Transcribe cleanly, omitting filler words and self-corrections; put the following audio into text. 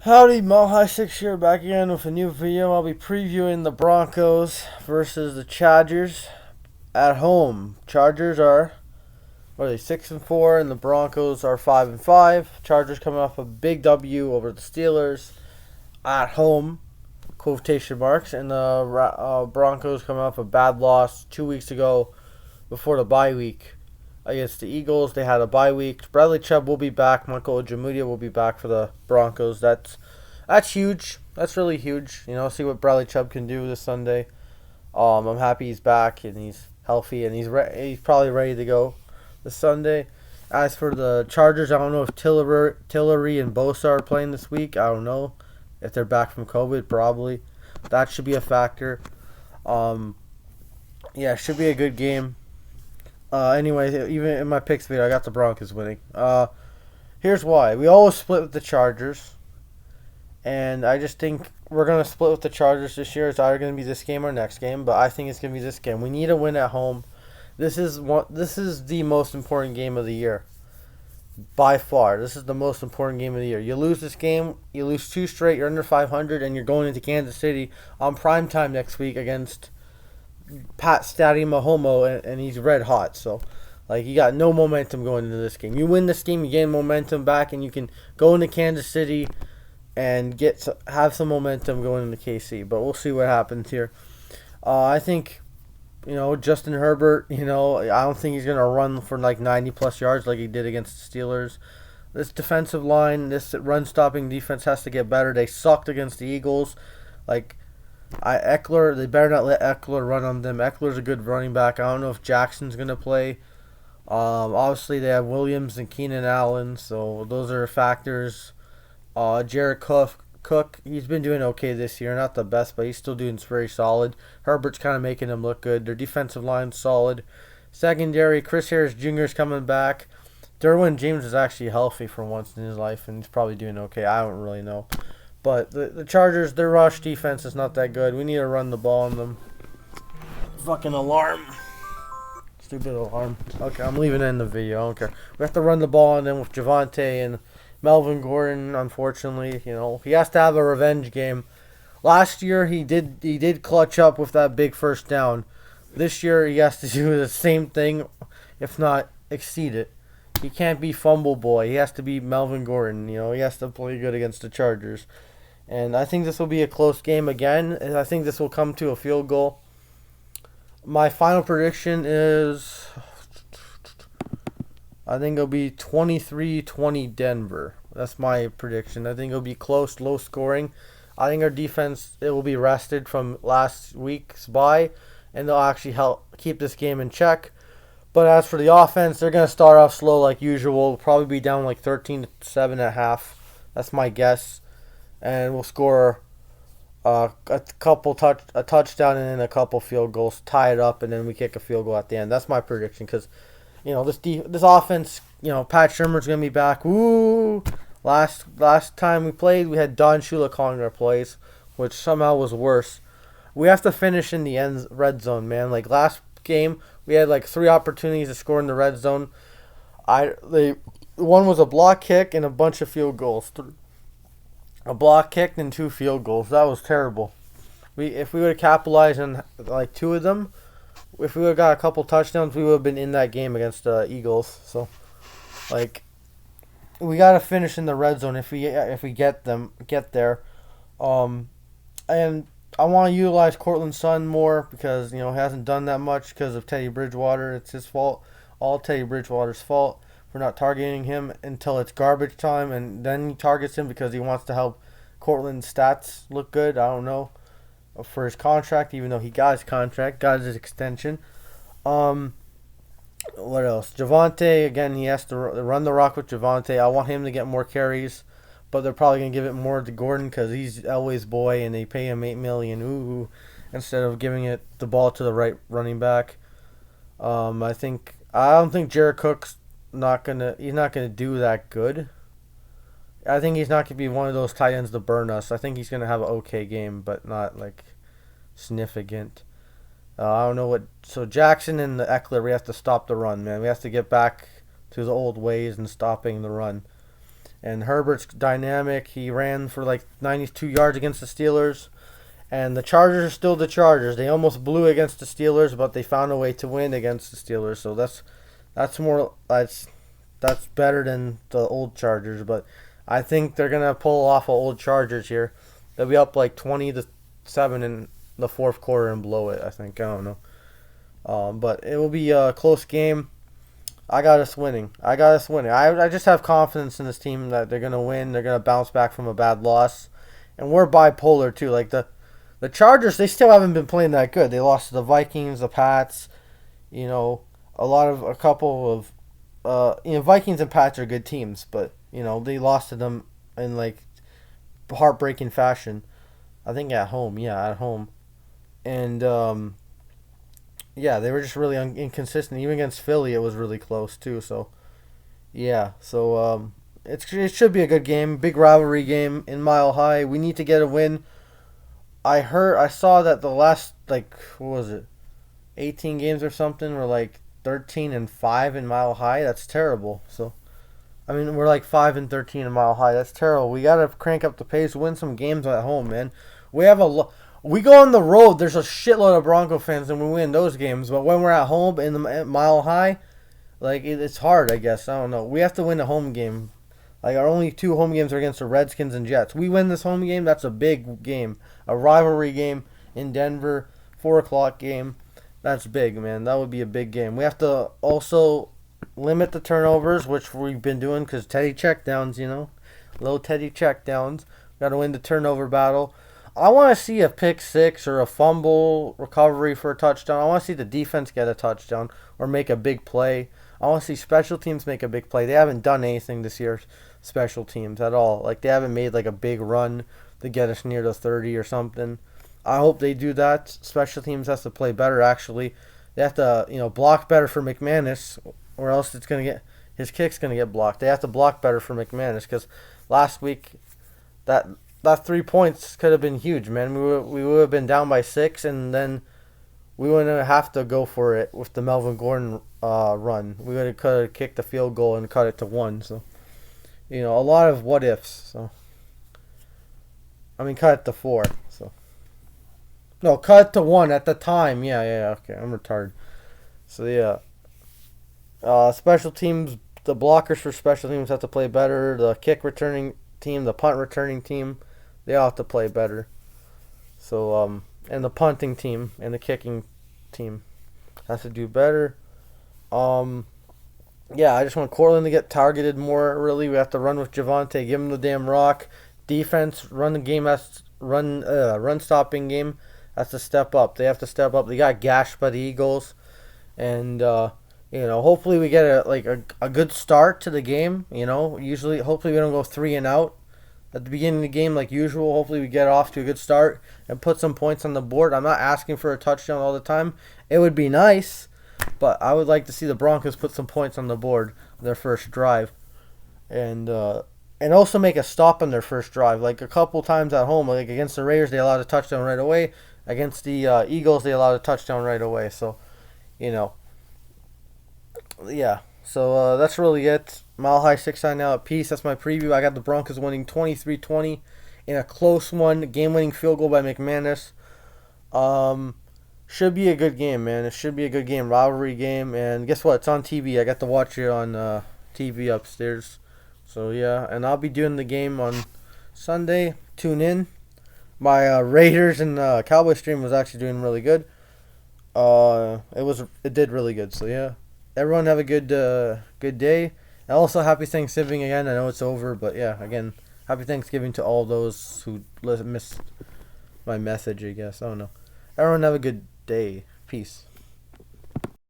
Howdy, Mile 6 here, back again with a new video. I'll be previewing the Broncos versus the Chargers at home. Chargers are, what are they, 6-4, and the Broncos are 5-5. Chargers coming off a big W over the Steelers at home, quotation marks, and the Broncos coming off a bad loss 2 weeks ago before the bye week against the Eagles. They had a bye week. Bradley Chubb will be back. Michael Ojemudia will be back for the Broncos. That's huge. That's really huge. See what Bradley Chubb can do this Sunday. I'm happy he's back and he's healthy and he's probably ready to go this Sunday. As for the Chargers, I don't know if Tillery and Bosa are playing this week. I don't know if they're back from COVID. Probably, that should be a factor. Yeah, it should be a good game. Anyway, even in my picks video, I got the Broncos winning. Here's why. We always split with the Chargers, and I just think we're gonna split with the Chargers this year. It's either gonna be this game or next game, but I think it's gonna be this game. We need a win at home. This is the most important game of the year, by far. This is the most important game of the year. You lose this game, you lose two straight. You're under 500, and you're going into Kansas City on prime time next week against Pat Stadium Mahomo, and he's red hot. So, you got no momentum going into this game. You win this game, you gain momentum back, and you can go into Kansas City and have some momentum going into KC. But we'll see what happens here. I think, Justin Herbert. I don't think he's gonna run for 90 plus yards like he did against the Steelers. This defensive line, this run stopping defense has to get better. They sucked against the Eagles. Eckler, they better not let Eckler run on them. Eckler's a good running back. I don't know if Jackson's gonna play. Obviously they have Williams and Keenan Allen, so those are factors. Jared Cook, he's been doing okay this year. Not the best, but he's still doing very solid. Herbert's kind of making him look good. Their defensive line's solid. Secondary, Chris Harris Jr. is coming back. Derwin James is actually healthy for once in his life, and he's probably doing okay. I don't really know. But the Chargers, their rush defense is not that good. We need to run the ball on them. Fucking alarm. Stupid alarm. Okay, I'm leaving it in the video. I don't care. We have to run the ball on them with Javonte and Melvin Gordon. Unfortunately, he has to have a revenge game. Last year he did clutch up with that big first down. This year he has to do the same thing, if not exceed it. He can't be fumble boy. He has to be Melvin Gordon. He has to play good against the Chargers. And I think this will be a close game again. And I think this will come to a field goal. My final prediction is, I think it'll be 23-20 Denver. That's my prediction. I think it'll be close, low scoring. I think our defense, it will be rested from last week's bye, and they'll actually help keep this game in check. But as for the offense, they're going to start off slow like usual. We'll probably be down 13-7 at half. That's my guess. And we'll score a touchdown and then a couple field goals, tie it up, and then we kick a field goal at the end. That's my prediction because, this offense, Pat Shermer's going to be back. Woo! Last time we played, we had Don Shula calling our plays, which somehow was worse. We have to finish in the red zone, man. Last game, we had 3 opportunities to score in the red zone. One was a block kick and a bunch of field goals. A block kick and 2 field goals. That was terrible. If we would have capitalized on 2 of them, if we would have got a couple touchdowns, we would have been in that game against the Eagles. So, we gotta finish in the red zone if we get there. And I want to utilize Cortland Sutton more because he hasn't done that much because of Teddy Bridgewater. It's his fault. All Teddy Bridgewater's fault for not targeting him until it's garbage time, and then he targets him because he wants to help Cortland's stats look good. I don't know, for his contract, even though he got his contract, got his extension. What else? Javonte, again, he has to run the rock with Javonte. I want him to get more carries, but they're probably going to give it more to Gordon because he's Elway's boy and they pay him $8 million, instead of giving the ball to the right running back. I don't think Jared Cook's he's not gonna do that good. I think he's not gonna be one of those tight ends to burn us. I think he's gonna have an okay game, but not significant. I don't know what. So Jackson and the Eckler, we have to stop the run, man. We have to get back to the old ways and stopping the run. And Herbert's dynamic. He ran for like 92 yards against the Steelers. And the Chargers are still the Chargers. They almost blew against the Steelers, but they found a way to win against the Steelers. So that's better than the old Chargers. But I think they're gonna pull off a old Chargers here. They'll be up like 20-7 in the fourth quarter and blow it. I think, I don't know. But it will be a close game. I got us winning. I just have confidence in this team that they're gonna win. They're gonna bounce back from a bad loss, and we're bipolar too. Like the Chargers, they still haven't been playing that good. They lost to the Vikings, the Pats. You know, a couple of Vikings and Pats are good teams, but they lost to them in like heartbreaking fashion. I think at home, yeah, at home, and yeah, they were just really inconsistent. Even against Philly, it was really close too. So yeah, so it should be a good game, big rivalry game in Mile High. We need to get a win. I saw that the last like what was it, 18 games or something were like 13-5 in Mile High. That's terrible. So I mean we're like 5-13 in Mile High. That's terrible. We gotta crank up the pace, win some games at home, man. We have we go on the road. There's a shitload of Bronco fans, and we win those games. But when we're at home in the Mile High, like it's hard. I guess I don't know. We have to win a home game. Like our only two home games are against the Redskins and Jets. We win this home game. That's a big game, a rivalry game in Denver, 4 o'clock game. That's big, man. That would be a big game. We have to also limit the turnovers, which we've been doing because Teddy checkdowns. Low Teddy checkdowns. Got to win the turnover battle. I want to see a pick six or a fumble recovery for a touchdown. I want to see the defense get a touchdown or make a big play. I want to see special teams make a big play. They haven't done anything this year, special teams, at all. Like, they haven't made, like, a big run to get us near the 30 or something. I hope they do that. Special teams has to play better, actually. They have to, block better for McManus, or else his kick's going to get blocked. They have to block better for McManus, because last week, that 3 points could have been huge, man. We would have been down by 6, and then we wouldn't have to go for it with the Melvin Gordon run. We could have kicked the field goal and cut it to 1. So, a lot of what ifs. So, I mean, cut it to 4. So, no, cut it to 1 at the time. Yeah. Okay, I'm retarded. So yeah, special teams. The blockers for special teams have to play better. The kick returning team, the punt returning team, they all have to play better. So and the punting team and the kicking team has to do better. Yeah, I just want Cortland to get targeted more. Really, we have to run with Javonte, give him the damn rock. Defense, run the game, run stopping game has to step up. They have to step up. They got gashed by the Eagles, and hopefully we get a good start to the game. Hopefully we don't go 3 and out at the beginning of the game like usual. Hopefully we get off to a good start and put some points on the board. I'm not asking for a touchdown all the time. It would be nice, but I would like to see the Broncos put some points on the board on their first drive, and also make a stop on their first drive. Like a couple times at home, like against the Raiders, they allowed a touchdown right away. Against the Eagles, they allowed a touchdown right away. So, yeah. So that's really it. Mile High 6-9 now at peace. That's my preview. I got the Broncos winning 23-20 in a close one. Game-winning field goal by McManus. Should be a good game, man. It should be a good game. Rivalry game. And guess what? It's on TV. I got to watch it on TV upstairs. So, yeah. And I'll be doing the game on Sunday. Tune in. My Raiders and Cowboys stream was actually doing really good. It did really good. So, yeah. Everyone have a good day. And also, happy Thanksgiving again. I know it's over, but yeah, again, happy Thanksgiving to all those who missed my message, I guess. I don't know. Everyone have a good day. Peace.